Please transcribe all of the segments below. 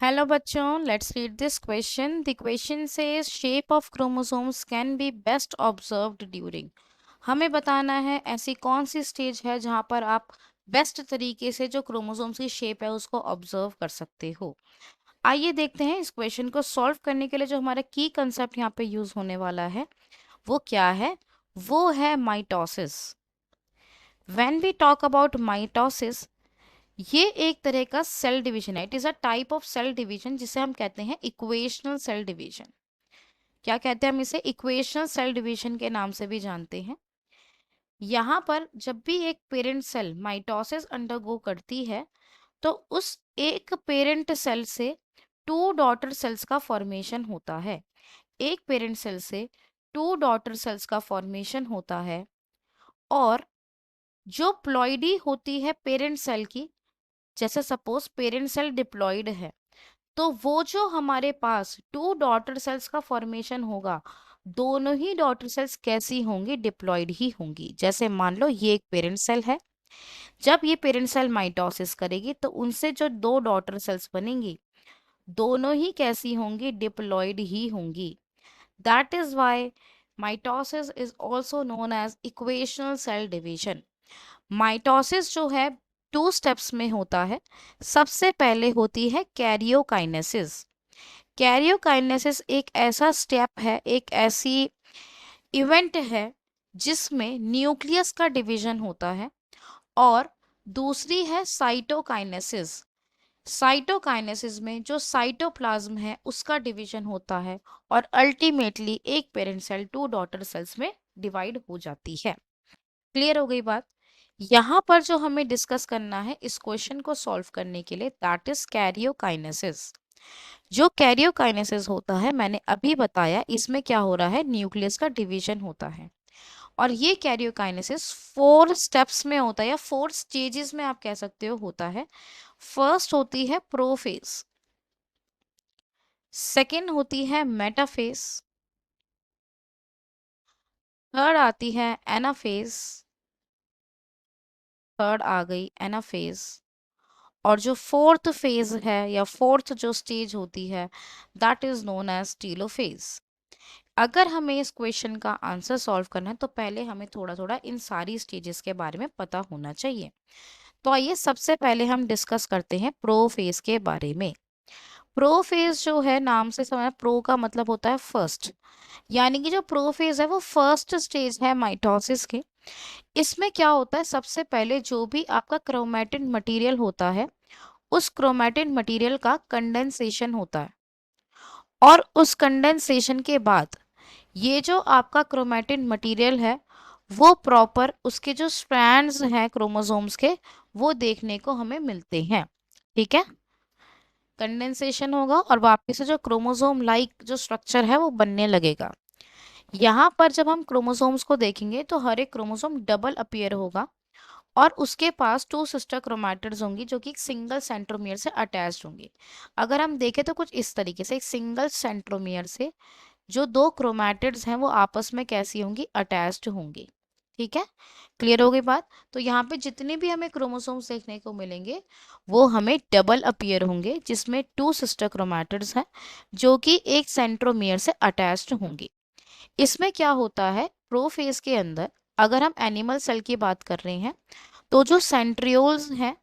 Hello बच्चों, let's read this question. The question says shape of chromosomes can be best observed during. हमें बताना है ऐसी कौन सी स्टेज है जहां पर आप बेस्ट तरीके से जो क्रोमोसोम्स की शेप है उसको ऑब्जर्व कर सकते हो. आइए देखते हैं इस क्वेश्चन को सॉल्व करने के लिए जो हमारा की कंसेप्ट यहाँ पे यूज होने वाला है वो क्या है. वो है mitosis. When we talk about mitosis, ये एक तरह का सेल डिवीजन है. It is a type of cell division जिसे हम कहते हैं इक्वेशनल सेल डिवीजन. क्या कहते हैं हम इसे? इक्वेशनल सेल डिवीजन के नाम से भी जानते हैं. यहाँ पर जब भी एक पेरेंट सेल माइटोसिस अंडरगो करती है तो उस एक पेरेंट सेल से टू डॉटर सेल्स का फॉर्मेशन होता है. एक पेरेंट सेल से टू डॉटर सेल्स का फॉर्मेशन होता है. और जो प्लॉइडी होती है पेरेंट सेल की, जैसे सपोज पेरेंट सेल डिप्लॉइड है, तो वो जो हमारे पास टू डॉटर सेल्स का फॉर्मेशन होगा, दोनों ही डॉटर सेल्स कैसी होंगी? डिप्लॉइड ही होंगी. जैसे मान लो ये एक पेरेंट सेल है, जब ये पेरेंट सेल माइटोसिस करेगी तो उनसे जो दो डॉटर सेल्स बनेंगी, दोनों ही कैसी होंगी? डिप्लॉइड ही होंगी. That is why mitosis is also known as equational cell division. Mitosis जो है टू स्टेप्स में होता है. सबसे पहले होती है कैरियोकाइनेसिस. कैरियोकाइनेसिस एक ऐसा स्टेप है, एक ऐसी इवेंट है जिसमें न्यूक्लियस का डिवीजन होता है. और दूसरी है साइटोकाइनेसिस. साइटोकाइनेसिस में जो साइटोप्लाज्म है उसका डिवीजन होता है और अल्टीमेटली एक parent cell two daughter cells में डिवाइड हो जाती है. क्लियर हो गई बात? यहाँ पर जो हमें डिस्कस करना है इस क्वेश्चन को सॉल्व करने के लिए, दैट इज कैरियोकाइनेसिस. जो कैरियोकाइनेसिस होता है मैंने अभी बताया, इसमें क्या हो रहा है? न्यूक्लियस का डिवीजन होता है. और ये कैरियोकाइनेसिस 4 स्टेप्स में होता है या 4 स्टेजेस में आप कह सकते हो होता है. फर्स्ट होती है प्रोफेज, सेकेंड होती है मेटाफेज, थर्ड आती है एनाफेज. थर्ड आ गई एनाफेज. और जो फोर्थ फेज है या फोर्थ जो स्टेज होती है, that is known as telophase. अगर हमें इस क्वेश्चन का आंसर सॉल्व करना है तो पहले हमें थोड़ा थोड़ा इन सारी स्टेजेस के बारे में पता होना चाहिए. तो आइए सबसे पहले हम डिस्कस करते हैं प्रोफेज के बारे में. प्रोफेज जो है, नाम से समझ, प्रो का मतलब होता है फर्स्ट. यानी कि जो प्रोफेज है वो फर्स्ट स्टेज है माइटोसिस के. इसमें क्या होता है? सबसे पहले जो भी आपका क्रोमैटिन मटेरियल होता है, उस क्रोमैटिन मटेरियल का कंडेंसेशन होता है. और उस कंडेंसेशन के बाद ये जो आपका क्रोमैटिन मटेरियल है वो प्रॉपर उसके जो स्ट्रैंड्स हैं क्रोमोसोम्स के, वो देखने को हमें मिलते हैं. ठीक है? कंडेंसेशन होगा और वापस से जो क्रोमोसोम लाइक जो स्ट्रक्चर है वो बनने लगेगा. यहाँ पर जब हम क्रोमोसोम्स को देखेंगे तो हर एक क्रोमोसोम डबल अपीयर होगा और उसके पास टू सिस्टर क्रोमैटिड्स होंगी जो कि एक सिंगल सेंट्रोमियर से अटैच्ड होंगी. अगर हम देखें तो कुछ इस तरीके से एक सिंगल सेंट्रोमियर से जो दो क्रोमैटिड्स हैं वो आपस में कैसी होंगी? अटैच्ड होंगी. ठीक है? क्लियर हो गई बात? तो यहाँ पे जितने भी हमें क्रोमोसोम्स देखने को मिलेंगे वो हमें डबल अपीयर होंगे, जिसमें टू सिस्टर क्रोमैटिड्स हैं जो कि एक सेंट्रोमियर से अटैच्ड होंगी. इसमें क्या होता है प्रोफेज के अंदर? अगर हम एनिमल सेल की बात कर रहे हैं तो जो सेंट्रियोल्स हैं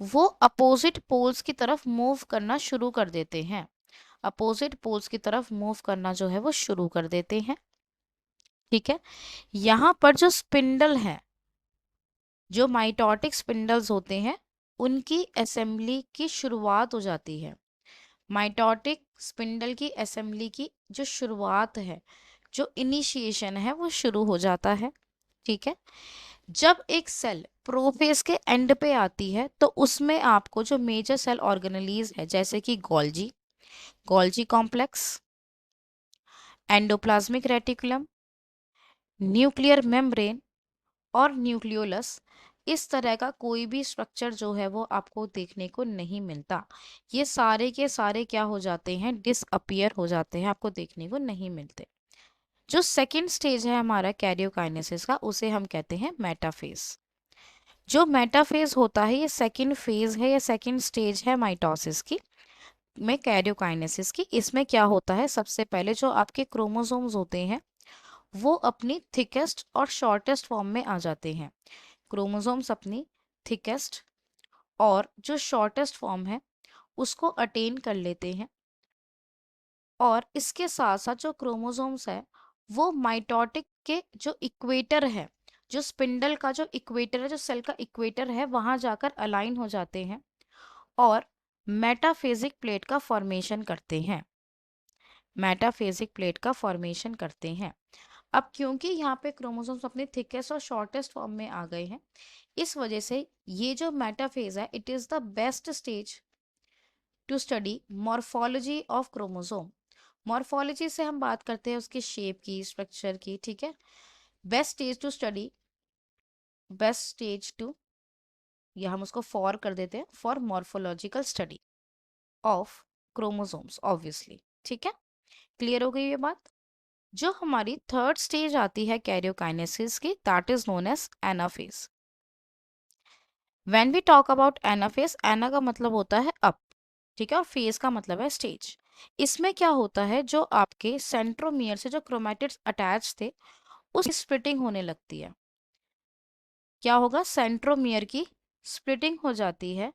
वो अपोजिट पोल्स की तरफ मूव करना शुरू कर देते हैं. अपोजिट पोल्स की तरफ मूव करना जो है वो शुरू कर देते हैं. ठीक है? यहाँ पर जो स्पिंडल है, जो माइटोटिक स्पिंडल्स होते हैं, उनकी असेंबली की शुरुआत हो जाती है. माइटोटिक स्पिंडल की असेंबली की जो शुरुआत है, जो इनिशिएशन है, वो शुरू हो जाता है. ठीक है? जब एक सेल प्रोफेज के एंड पे आती है तो उसमें आपको जो मेजर सेल ऑर्गेनेलीज है, जैसे कि Golgi, Golgi complex, endoplasmic reticulum, nuclear membrane और न्यूक्लियोलस, इस तरह का कोई भी स्ट्रक्चर जो है वो आपको देखने को नहीं मिलता. ये सारे के सारे क्या हो जाते हैं? डिसअपियर हो जाते हैं, आपको देखने को नहीं मिलते. जो सेकंड स्टेज है हमारा कैरियोकाइनेसिस का, उसे हम कहते हैं मेटाफेज. जो मेटाफेज होता है ये सेकंड फेज है या सेकंड स्टेज है माइटोसिस की. में कैरियोकाइनेसिस की। इसमें क्या होता है, सबसे पहले जो आपके क्रोमोसोम्स होते हैं वो अपनी थिकेस्ट और शॉर्टेस्ट फॉर्म में आ जाते हैं। क्रोमोसोम्स अपनी थिकेस्ट और जो शॉर्टेस्ट फॉर्म है उसको अटेन कर लेते हैं, और इसके साथ साथ जो क्रोमोसोम्स है वो माइटोटिक के जो इक्वेटर है, जो स्पिंडल का जो इक्वेटर है, जो सेल का इक्वेटर है, वहां जाकर अलाइन हो जाते हैं और मेटाफेजिक प्लेट का फॉर्मेशन करते हैं। मेटाफेजिक प्लेट का फॉर्मेशन करते हैं। अब क्योंकि यहाँ पे क्रोमोसोम्स अपने थिकेस्ट और शॉर्टेस्ट फॉर्म में आ गए हैं, इस वजह से ये जो मेटाफेज है it is the best stage to study morphology of chromosome. Morphology से हम बात करते हैं उसकी शेप की, स्ट्रक्चर की, ठीक है। Best stage to study, best stage to, या हम उसको फॉर कर देते हैं, for morphological study of chromosomes obviously, ठीक है। क्लियर हो गई ये बात। जो हमारी थर्ड स्टेज आती है कैरियोकाइनेसिस की, that is known as anaphase. When we talk about anaphase, ana का मतलब होता है अप, ठीक है, और फेज का मतलब है स्टेज। इसमें क्या होता है, जो आपके सेंट्रोमियर से जो क्रोमैटिड्स अटैच थे उसकी स्प्लिटिंग होने लगती है। क्या होगा, सेंट्रोमियर की स्प्लिटिंग हो जाती है,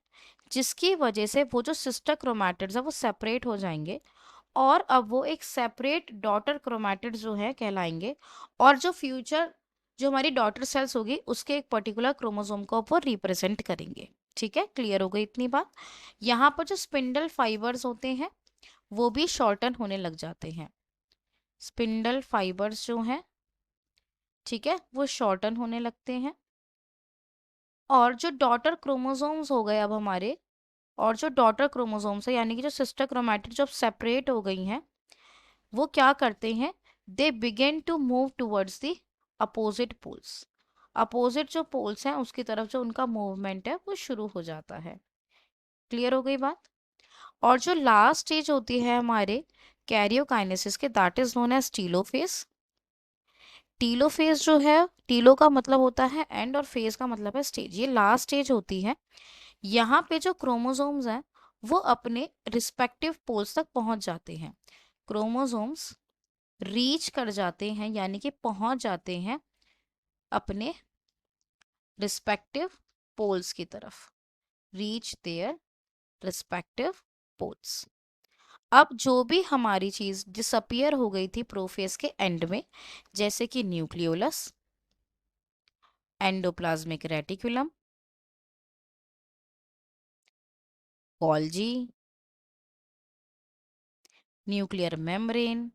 जिसकी वजह से वो जो सिस्टर क्रोमैटिड्स है वो सेपरेट हो जाएंगे, और अब वो एक सेपरेट डॉटर क्रोमैटिड्स जो है कहलाएंगे, और जो फ्यूचर जो हमारी डॉटर सेल्स होगी उसके एक पर्टिकुलर क्रोमोसोम को वो रिप्रेजेंट करेंगे। ठीक है, क्लियर हो गई इतनी बात। यहाँ पर जो स्पिंडल फाइबर्स होते हैं वो भी शॉर्टन होने लग जाते हैं। स्पिंडल फाइबर्स जो हैं, ठीक है, वो शॉर्टन होने लगते हैं। और जो डॉटर क्रोमोसोम्स हो गए अब हमारे, और जो डॉटर क्रोमोसोम्स है यानी कि जो सिस्टर क्रोमैटिड जो सेपरेट हो गई हैं, वो क्या करते हैं, they begin to move towards the opposite poles. Opposite जो पोल्स हैं उसकी तरफ जो उनका मूवमेंट है वो शुरू हो जाता है। क्लियर हो गई बात। और जो लास्ट स्टेज होती है हमारे कैरियोकाइनेसिस के, that is known as telophase. Telophase जो है, टीलो का मतलब होता है एंड और फेज का मतलब है स्टेज, ये लास्ट स्टेज होती है। यहाँ पे जो क्रोमोसोम्स हैं वो अपने रिस्पेक्टिव पोल्स तक पहुंच जाते हैं। क्रोमोसोम्स रीच कर जाते हैं यानी कि पहुंच जाते हैं अपने रिस्पेक्टिव पोल्स की तरफ, रीच देयर रिस्पेक्टिव पोल्स। अब जो भी हमारी चीज डिसअपियर हो गई थी प्रोफेज के एंड में, जैसे कि nucleolus, endoplasmic reticulum, Golgi, nuclear membrane,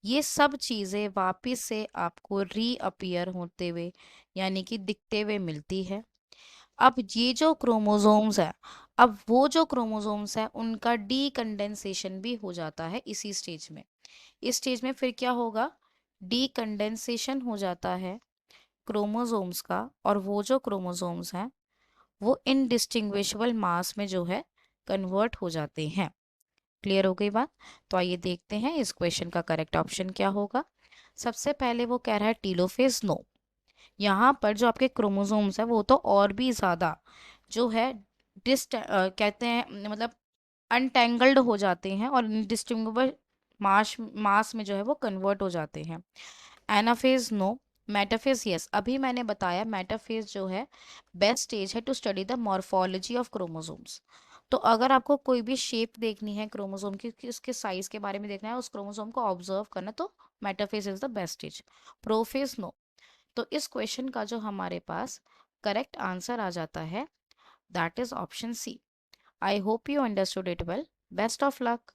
ये सब चीजें वापिस से आपको रीअपियर होते हुए यानी कि दिखते हुए मिलती है। अब ये जो क्रोमोसोम्स है, अब वो जो क्रोमोसोम्स है उनका डीकंडेंसेशन भी हो जाता है इसी स्टेज में। इस स्टेज में फिर क्या होगा, डीकंडेंसेशन हो जाता है क्रोमोसोम्स का, और वो जो क्रोमोसोम्स हैं वो इनडिस्टिंग्विशेबल मास में जो है कन्वर्ट हो जाते हैं। क्लियर हो गई बात। तो आइए देखते हैं इस क्वेश्चन का करेक्ट ऑप्शन क्या होगा। सबसे पहले वो कह रहा है टीलोफेज, नो। यहाँ पर जो आपके क्रोमोसोम्स है वो तो और भी ज्यादा जो है कहते हैं मतलब अनटेंगल्ड हो जाते हैं और डिस्टिंग्विशेबल मास में जो है वो कन्वर्ट हो जाते हैं। Anaphase no, metaphase yes. अभी मैंने बताया मेटाफेज जो है बेस्ट स्टेज है to study the morphology of chromosomes. तो अगर आपको कोई भी शेप देखनी है क्रोमोसोम की, कि उसके साइज के बारे में देखना है, उस क्रोमोसोम को ऑब्जर्व करना, तो metaphase is the best stage. Prophase no. तो इस क्वेश्चन का जो हमारे पास करेक्ट आंसर आ जाता है that is option C. I hope you understood it well. Best of luck.